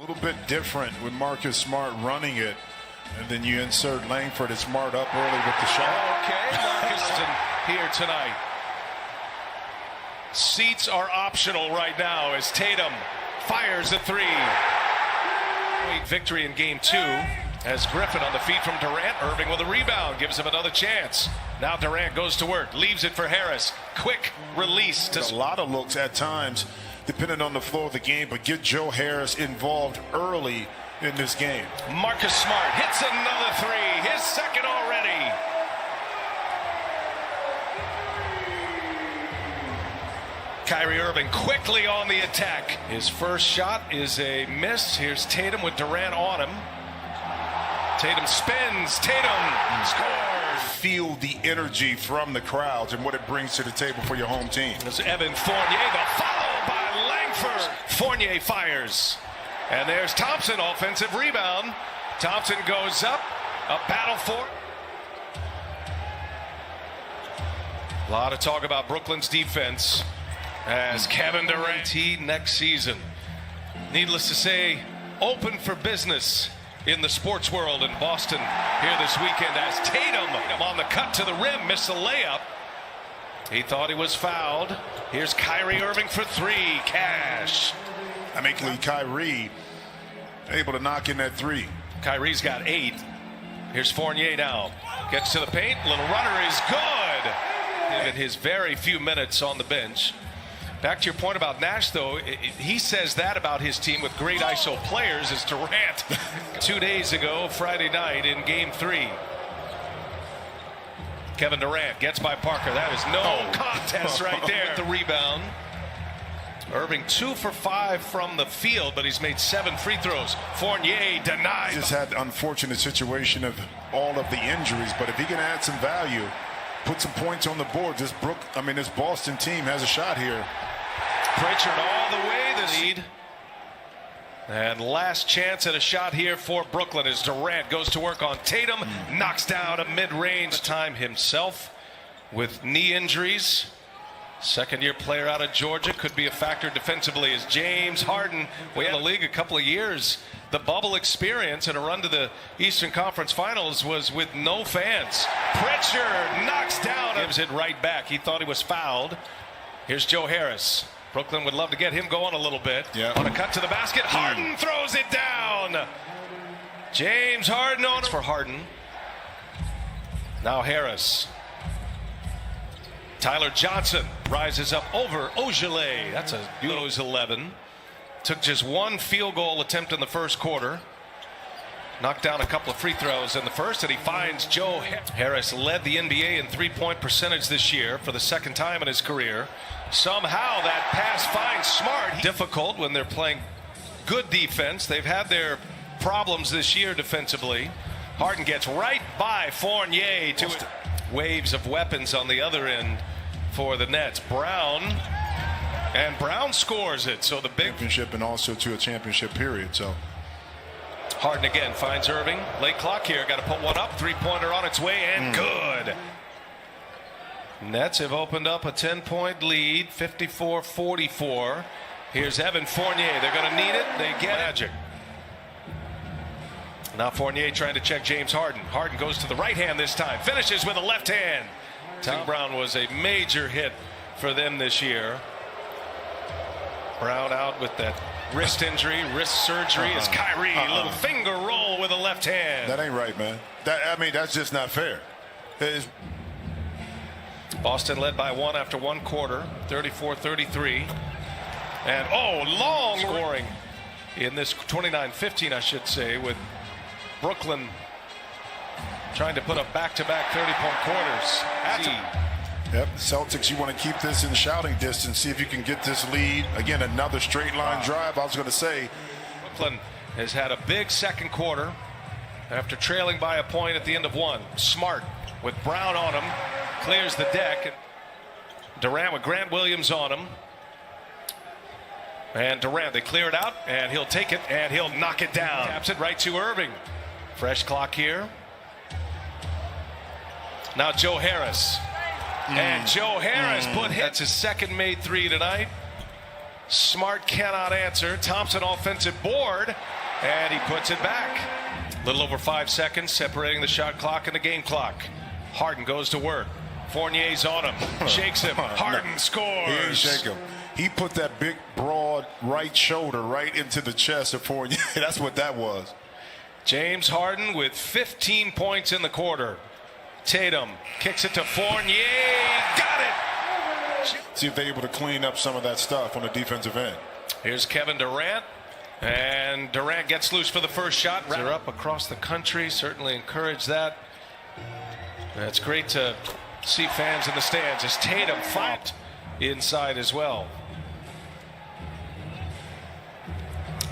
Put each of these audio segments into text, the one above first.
A little bit different with Marcus Smart running it, and then you insert Langford and Smart up early with the shot. Okay, Marcus here tonight. Seats are optional right now as Tatum fires a three. Victory in game 2 as Griffin on the feet from Durant. Irving with a rebound, gives him another chance. Now Durant goes to work, leaves it for Harris. Quick release to a lot of looks at times, depending on the flow of the game, but get Joe Harris involved early in this game. Marcus Smart hits another three, his second already. Kyrie Irving quickly on the attack. His first shot is a miss. Here's Tatum with Durant on him. Tatum spins. Tatum scores. Feel the energy from the crowds and what it brings to the table for your home team. There's Evan Fournier, the follow by Langford. Fournier fires. And there's Thompson, offensive rebound. Thompson goes up. A battle for. A lot of talk about Brooklyn's defense as Kevin Durant next season. Needless to say, open for business in the sports world in Boston here this weekend as Tatum on the cut to the rim, missed the layup. He thought he was fouled. Here's Kyrie Irving for three. Cash. I mean, Kyrie able to knock in that three. Kyrie's got 8. Here's Fournier now. Gets to the paint. Little runner is good. In his very few minutes on the bench. Back to your point about Nash, though, he says that about his team with great ISO players as Durant 2 days ago, Friday night in Game 3. Kevin Durant gets by Parker. That is no contest right there. The rebound. Irving 2 for 5 from the field, but he's made 7 free throws. Fournier denied. Just had the unfortunate situation of all of the injuries, but if he can add some value, put some points on the board, this Boston team has a shot here. Pritchard all the way the lead. And last chance at a shot here for Brooklyn as Durant goes to work on Tatum. Knocks down a mid-range time himself with knee injuries. Second-year player out of Georgia, could be a factor defensively as James Harden. We had in the league a couple of years. The bubble experience and a run to the Eastern Conference Finals was with no fans. Pritchard knocks down. Gives it right back. He thought he was fouled. Here's Joe Harris. Brooklyn would love to get him going a little bit. On a cut to the basket. Harden throws it down. James Harden on it for Harden. Now Harris. Tyler Johnson rises up over Ogilvy. That's a Uno's 11. Took just 1 field goal attempt in the first quarter. Knocked down a couple of free throws in the first, and he finds Joe Harris. Harris led the NBA in three-point percentage this year for the second time in his career. Somehow that pass finds Smart. Difficult when they're playing good defense. They've had their problems this year defensively. Harden gets right by Fournier to it. Waves of weapons on the other end for the Nets. Brown scores it. So the big championship and also to a championship period. So Harden again finds Irving. Late clock here. Got to put one up. Three-pointer on its way and good. Nets have opened up a 10-point lead, 54-44. Here's Evan Fournier. They're going to need it. They get Magic. Now Fournier trying to check James Harden. Harden goes to the right hand this time. Finishes with a left hand. Tom Brown was a major hit for them this year. Brown out with that wrist injury, wrist surgery. As Kyrie, little finger roll with a left hand. That ain't right, man. That's just not fair. Boston led by 1 after 1 quarter, 34-33. And long scoring in this 29-15, I should say, with Brooklyn trying to put up back-to-back 30-point quarters. Yep, Celtics, you want to keep this in shouting distance, see if you can get this lead. Again, another straight line drive. I was going to say, Brooklyn has had a big second quarter after trailing by a point at the end of 1. Smart with Brown on him, clears the deck. Durant with Grant Williams on him. And Durant, they clear it out, and he'll take it, and he'll knock it down. Taps it right to Irving. Fresh clock here. Now Joe Harris. And Joe Harris that's his second made 3 tonight. Smart cannot answer. Thompson offensive board. and he puts it back. A little over 5 seconds separating the shot clock and the game clock. Harden goes to work. Fournier's on him, shakes him. Harden scores. He didn't shake him. He put that big, broad right shoulder right into the chest of Fournier. That's what that was. James Harden with 15 points in the quarter. Tatum kicks it to Fournier. Got it. See if they're able to clean up some of that stuff on the defensive end. Here's Kevin Durant. And Durant gets loose for the first shot. They're up across the country. Certainly encourage that. That's great to see fans in the stands as Tatum fight inside as well.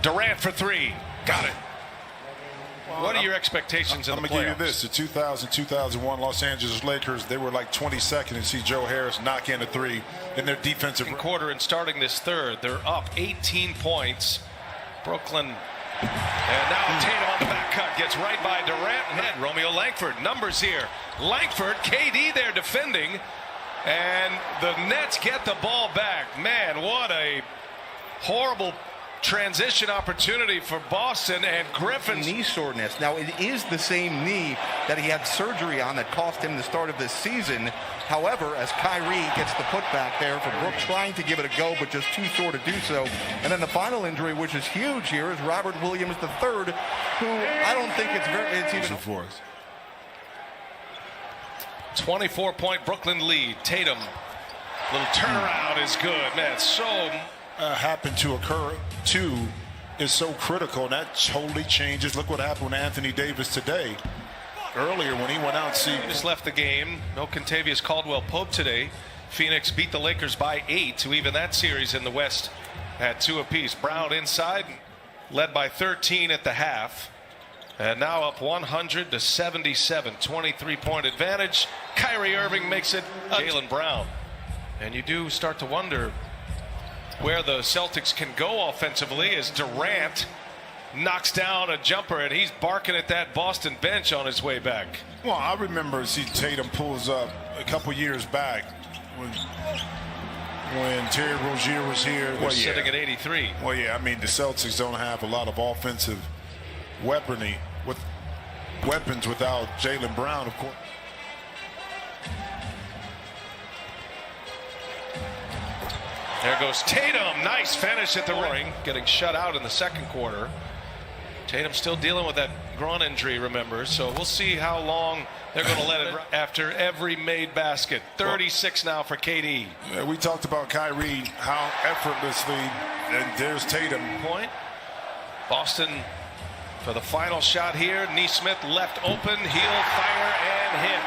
Durant for three. Got it. What are your expectations in the playoffs? I'm going to give you this. The 2000-2001 Los Angeles Lakers, they were like 22nd, and see Joe Harris knock in a three in their defensive quarter. And starting this third, they're up 18 points. Brooklyn, and now Tatum on the back cut, gets right by Durant and Romeo Langford. Numbers here. Langford, KD there defending, and the Nets get the ball back. Man, what a horrible transition opportunity for Boston, and Griffin's knee soreness. Now, it is the same knee that he had surgery on that cost him the start of this season. However, as Kyrie gets the putback there for Brook, trying to give it a go, but just too sore to do so. And then the final injury, which is huge here, is Robert Williams III, who I don't think it's even for us. 24-point Brooklyn lead. Tatum, little turnaround is good. Man, it's so happened to occur too is so critical, and that totally changes. Look what happened with Anthony Davis today. Earlier when he went out, he just left the game. No Kentavious Caldwell-Pope today. Phoenix beat the Lakers by 8 to even that series in the West at 2 apiece. Brown inside, led by 13 at the half, and now up 100-77. 23-point advantage. Kyrie Irving makes it Jaylen Brown, and you do start to wonder where the Celtics can go offensively as Durant knocks down a jumper, and he's barking at that Boston bench on his way back. Well, I remember Tatum pulls up a couple years back when Terry Rozier was here. We're sitting at 83. Well, yeah, I mean, the Celtics don't have a lot of offensive weapons without Jaylen Brown, of course. There goes Tatum. Nice finish at the ring. Getting shut out in the second quarter. Tatum still dealing with that groin injury, remember. So we'll see how long they're going to let it after every made basket. 36 now for KD. Yeah, we talked about Kyrie, how effortlessly, and there's Tatum. Point. Boston for the final shot here. Nesmith left open. Heel fire and hit.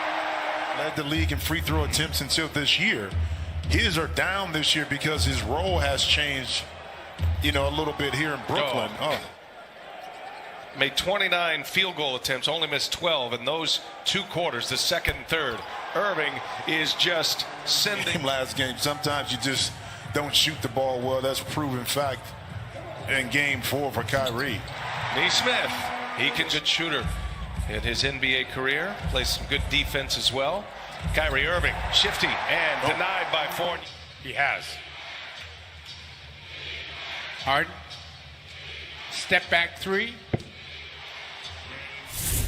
Led the league in free throw attempts until this year. His are down this year because his role has changed, a little bit here in Brooklyn. Made 29 field goal attempts, only missed 12 in those 2 quarters, the second and third. Irving is just sending. Last game, sometimes you just don't shoot the ball well. That's proven fact in game 4 for Kyrie. Nesmith, he can good shooter in his NBA career. Plays some good defense as well. Kyrie Irving, shifty and denied by Fournier. He has. Harden. Step back 3.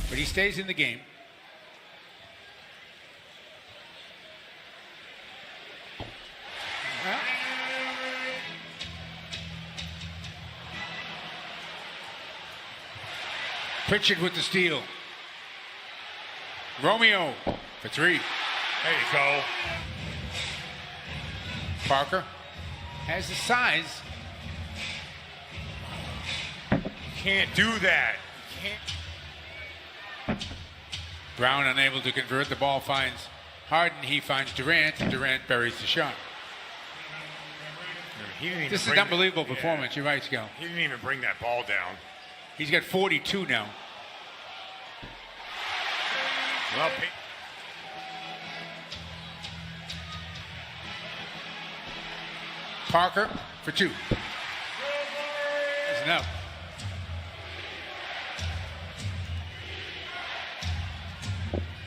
But he stays in the game. Pritchard with the steal. Romeo for 3. There you go. Parker has the size. Can't do that. Brown unable to convert. The ball finds Harden. He finds Durant, and Durant buries the shot. This is an unbelievable performance. You're right, Scal. He didn't even bring that ball down. He's got 42 now. Well, Parker for 2. That's enough.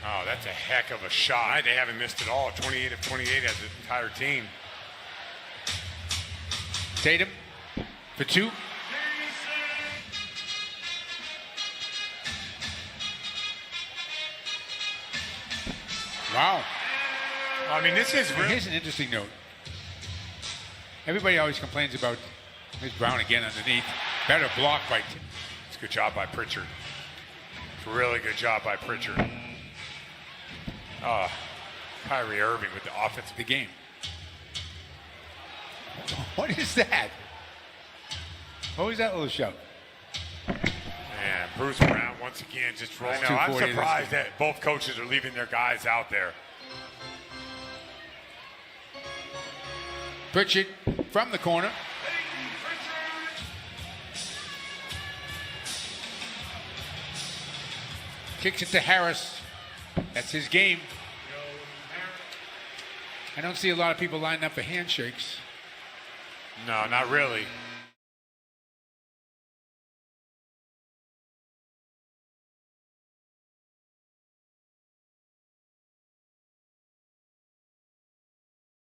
Oh, that's a heck of a shot. They haven't missed at all. 28 of 28 as the entire team. Tatum for 2. Wow. I mean, this is really. Here's an interesting note. Everybody always complains about Miss Brown again underneath. Better block by It's a good job by Pritchard. It's a really good job by Pritchard. Kyrie Irving with the offensive the game. What is that? What was that little shove? Man, Bruce Brown once again just rolling. That's I'm 240 surprised that both coaches are leaving their guys out there. Pritchard from the corner. Kicks it to Harris. That's his game. I don't see a lot of people lining up for handshakes. No, not really.